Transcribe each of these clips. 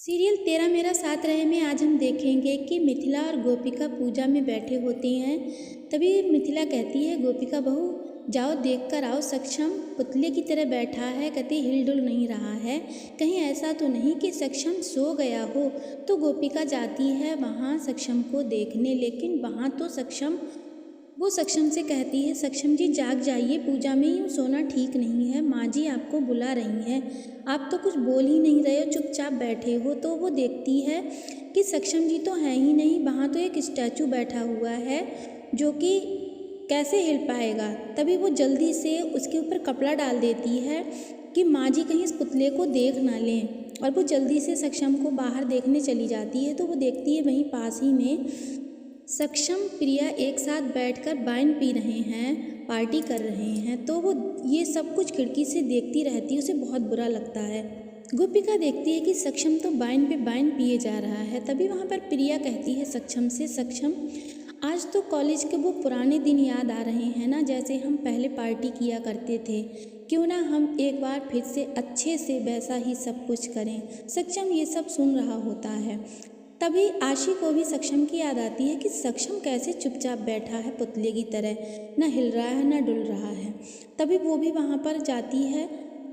Serial तेरा मेरा साथ रहे में आज हम देखेंगे कि मिथिला और गोपिका पूजा में बैठे होते हैं। तभी मिथिला कहती है, गोपिका बहू जाओ देख कर आओ, सक्षम पुतले की तरह बैठा है, कतई हिलडुल नहीं रहा है। कहीं ऐसा तो नहीं कि सक्षम सो गया हो। तो गोपिका जाती है वहाँ सक्षम को देखने, लेकिन वहाँ तो वो सक्षम से कहती है, सक्षम जी जाग जाइए, पूजा में यूँ सोना ठीक नहीं है, माँ जी आपको बुला रही हैं। आप तो कुछ बोल ही नहीं रहे हो, चुपचाप बैठे हो। तो वो देखती है कि सक्षम जी तो हैं ही नहीं, वहाँ तो एक स्टैचू बैठा हुआ है जो कि कैसे हिल पाएगा। तभी वो जल्दी से उसके ऊपर कपड़ा डाल देती है कि माँ जी कहीं इस पुतले को देख ना लें, और वो जल्दी से सक्षम को बाहर देखने चली जाती है। तो वो देखती है वहीं पास ही में सक्षम प्रिया एक साथ बैठकर वाइन पी रहे हैं, पार्टी कर रहे हैं। तो वो ये सब कुछ खिड़की से देखती रहती है, उसे बहुत बुरा लगता है। गोपिका देखती है कि सक्षम तो वाइन पे वाइन पिए जा रहा है। तभी वहाँ पर प्रिया कहती है सक्षम से, सक्षम आज तो कॉलेज के वो पुराने दिन याद आ रहे हैं ना, जैसे हम पहले पार्टी किया करते थे। क्यों ना हम एक बार फिर से अच्छे से वैसा ही सब कुछ करें। सक्षम ये सब सुन रहा होता है। तभी आशी को भी सक्षम की याद आती है कि सक्षम कैसे चुपचाप बैठा है पुतले की तरह, ना हिल रहा है ना डुल रहा है। तभी वो भी वहाँ पर जाती है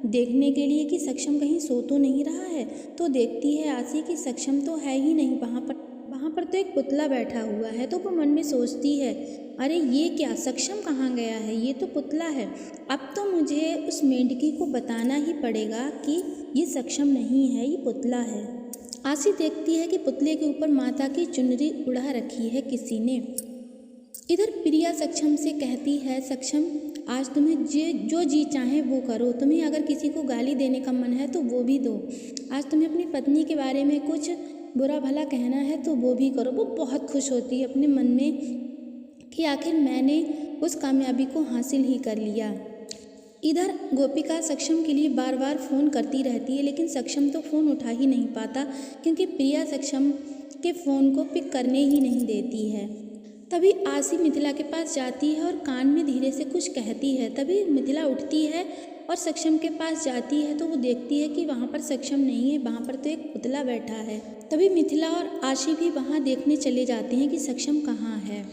देखने के लिए कि सक्षम कहीं सो तो नहीं रहा है। तो देखती है आशी कि सक्षम तो है ही नहीं वहाँ पर तो एक पुतला बैठा हुआ है। तो वो मन में सोचती है, अरे ये क्या, सक्षम कहाँ गया है, ये तो पुतला है। अब तो मुझे उस मेंढकी को बताना ही पड़ेगा कि ये सक्षम नहीं है, ये पुतला है। आशी देखती है कि पुतले के ऊपर माता की चुनरी उड़ा रखी है किसी ने। इधर प्रिया सक्षम से कहती है, सक्षम आज तुम्हें जो जी चाहे वो करो, तुम्हें अगर किसी को गाली देने का मन है तो वो भी दो, आज तुम्हें अपनी पत्नी के बारे में कुछ बुरा भला कहना है तो वो भी करो। वो बहुत खुश होती है अपने मन में कि आखिर मैंने उस कामयाबी को हासिल ही कर लिया। इधर गोपिका सक्षम के लिए बार बार फ़ोन करती रहती है, लेकिन सक्षम तो फ़ोन उठा ही नहीं पाता, क्योंकि प्रिया सक्षम के फ़ोन को पिक करने ही नहीं देती है। तभी आशी मिथिला के पास जाती है और कान में धीरे से कुछ कहती है। तभी मिथिला उठती है और सक्षम के पास जाती है। तो वो देखती है कि वहाँ पर सक्षम नहीं है, वहाँ पर तो एक पुतला बैठा है। तभी मिथिला और आशी भी वहाँ देखने चले जाते हैं कि सक्षम कहाँ है।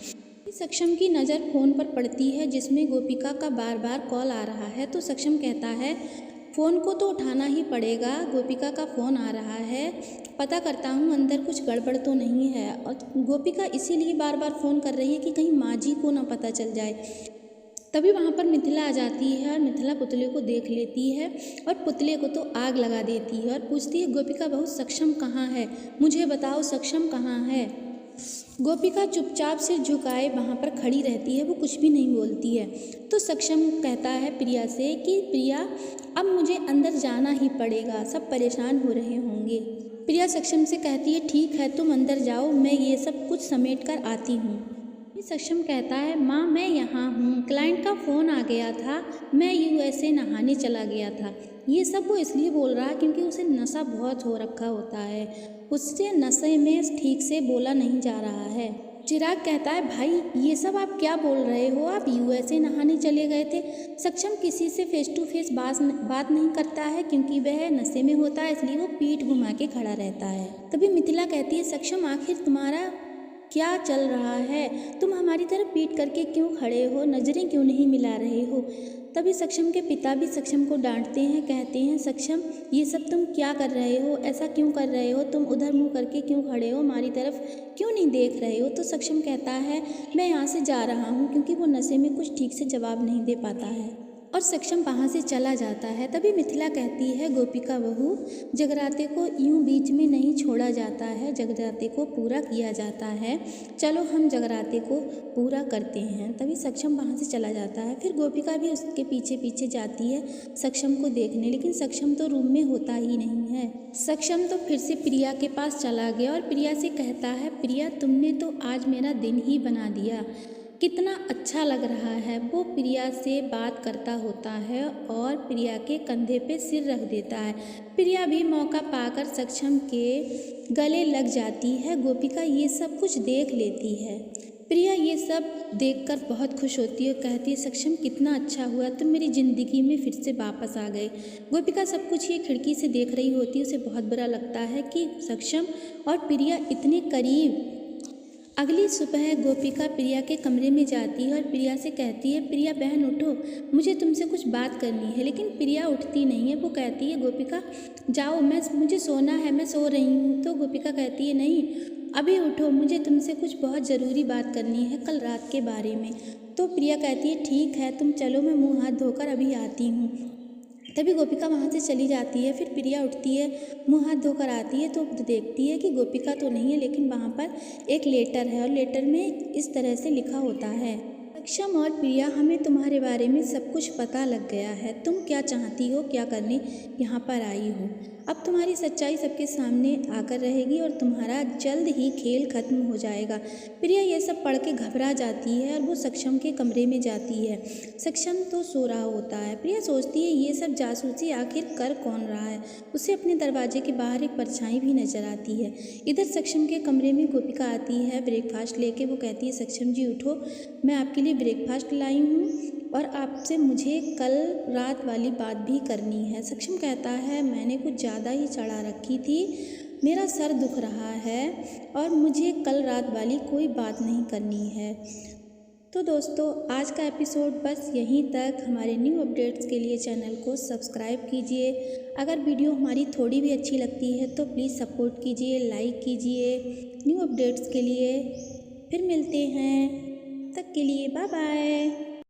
सक्षम की नज़र फ़ोन पर पड़ती है जिसमें गोपिका का बार बार कॉल आ रहा है। तो सक्षम कहता है, फ़ोन को तो उठाना ही पड़ेगा, गोपिका का फ़ोन आ रहा है, पता करता हूँ अंदर कुछ गड़बड़ तो नहीं है। और गोपिका इसीलिए बार बार फ़ोन कर रही है कि कहीं माँ जी को ना पता चल जाए। तभी वहाँ पर मिथिला आ जाती है और मिथिला पुतले को देख लेती है और पुतले को तो आग लगा देती है और पूछती है, गोपिका बहू सक्षम कहाँ है, मुझे बताओ सक्षम कहाँ है। गोपिका चुपचाप सिर झुकाए वहाँ पर खड़ी रहती है, वो कुछ भी नहीं बोलती है। तो सक्षम कहता है प्रिया से कि प्रिया अब मुझे अंदर जाना ही पड़ेगा, सब परेशान हो रहे होंगे। प्रिया सक्षम से कहती है, ठीक है तुम अंदर जाओ, मैं ये सब कुछ समेट कर आती हूँ। सक्षम कहता है, माँ मैं यहाँ हूँ, क्लाइंट का फ़ोन आ गया था, मैं यूएसए नहाने चला गया था। ये सब वो इसलिए बोल रहा है क्योंकि उसे नशा बहुत हो रखा होता है, उससे नशे में ठीक से बोला नहीं जा रहा है। चिराग कहता है, भाई ये सब आप क्या बोल रहे हो, आप यूएसए नहाने चले गए थे। सक्षम किसी से फेस टू फेस बात नहीं करता है क्योंकि वह नशे में होता है, इसलिए वो पीठ घुमा के खड़ा रहता है। तभी मिथिला कहती है, सक्षम आखिर तुम्हारा क्या चल रहा है, तुम हमारी तरफ पीठ करके क्यों खड़े हो, नज़रें क्यों नहीं मिला रहे हो। तभी सक्षम के पिता भी सक्षम को डांटते हैं, कहते हैं, सक्षम ये सब तुम क्या कर रहे हो, ऐसा क्यों कर रहे हो, तुम उधर मुंह करके क्यों खड़े हो, हमारी तरफ क्यों नहीं देख रहे हो। तो सक्षम कहता है, मैं यहाँ से जा रहा हूँ, क्योंकि वो नशे में कुछ ठीक से जवाब नहीं दे पाता है और सक्षम वहाँ से चला जाता है। तभी मिथिला कहती है, गोपिका बहू जगराते को यूं बीच में नहीं छोड़ा जाता है, जगराते को पूरा किया जाता है, चलो हम जगराते को पूरा करते हैं। तभी सक्षम वहाँ से चला जाता है। फिर गोपिका भी उसके पीछे पीछे जाती है सक्षम को देखने, लेकिन सक्षम तो रूम में होता ही नहीं है। सक्षम तो फिर से प्रिया के पास चला गया और प्रिया से कहता है, प्रिया तुमने तो आज मेरा दिन ही बना दिया, कितना अच्छा लग रहा है। वो प्रिया से बात करता होता है और प्रिया के कंधे पे सिर रख देता है। प्रिया भी मौका पाकर सक्षम के गले लग जाती है। गोपिका ये सब कुछ देख लेती है। प्रिया ये सब देखकर बहुत खुश होती है और कहती है सक्षम कितना अच्छा हुआ तुम मेरी ज़िंदगी में फिर से वापस आ गए। गोपिका सब कुछ ये खिड़की से देख रही होती है, उसे बहुत बुरा लगता है कि सक्षम और प्रिया इतने करीब। अगली सुबह गोपिका प्रिया के कमरे में जाती है और प्रिया से कहती है प्रिया बहन उठो, मुझे तुमसे कुछ बात करनी है। लेकिन प्रिया उठती नहीं है। वो कहती है गोपिका जाओ, मुझे सोना है, मैं सो रही हूँ। तो गोपिका कहती है नहीं, अभी उठो, मुझे तुमसे कुछ बहुत ज़रूरी बात करनी है कल रात के बारे में। तो प्रिया कहती है ठीक है तुम चलो, मैं मुँह हाथ धोकर अभी आती हूँ। तभी गोपिका वहाँ से चली जाती है। फिर प्रिया उठती है, मुँह हाथ धोकर आती है तो देखती है कि गोपिका तो नहीं है, लेकिन वहाँ पर एक लेटर है और लेटर में इस तरह से लिखा होता है सक्षम और प्रिया, हमें तुम्हारे बारे में सब कुछ पता लग गया है। तुम क्या चाहती हो, क्या करने यहाँ पर आई हो। अब तुम्हारी सच्चाई सबके सामने आकर रहेगी और तुम्हारा जल्द ही खेल खत्म हो जाएगा। प्रिया ये सब पढ़ के घबरा जाती है और वो सक्षम के कमरे में जाती है। सक्षम तो सो रहा होता है। प्रिया सोचती है ये सब जासूसी आखिर कर कौन रहा है। उसे अपने दरवाजे के बाहर एक परछाई भी नजर आती है। इधर सक्षम के कमरे में गोपिका आती है ब्रेकफास्ट लेके। वो कहती है सक्षम जी उठो, मैं आपके लिए ब्रेकफास्ट लाई हूँ और आपसे मुझे कल रात वाली बात भी करनी है। सक्षम कहता है मैंने कुछ ज़्यादा ही चढ़ा रखी थी, मेरा सर दुख रहा है और मुझे कल रात वाली कोई बात नहीं करनी है। तो दोस्तों आज का एपिसोड बस यहीं तक। हमारे न्यू अपडेट्स के लिए चैनल को सब्सक्राइब कीजिए। अगर वीडियो हमारी थोड़ी भी अच्छी लगती है तो प्लीज़ सपोर्ट कीजिए, लाइक कीजिए। न्यू अपडेट्स के लिए फिर मिलते हैं, तब तक के लिए बाय बाय।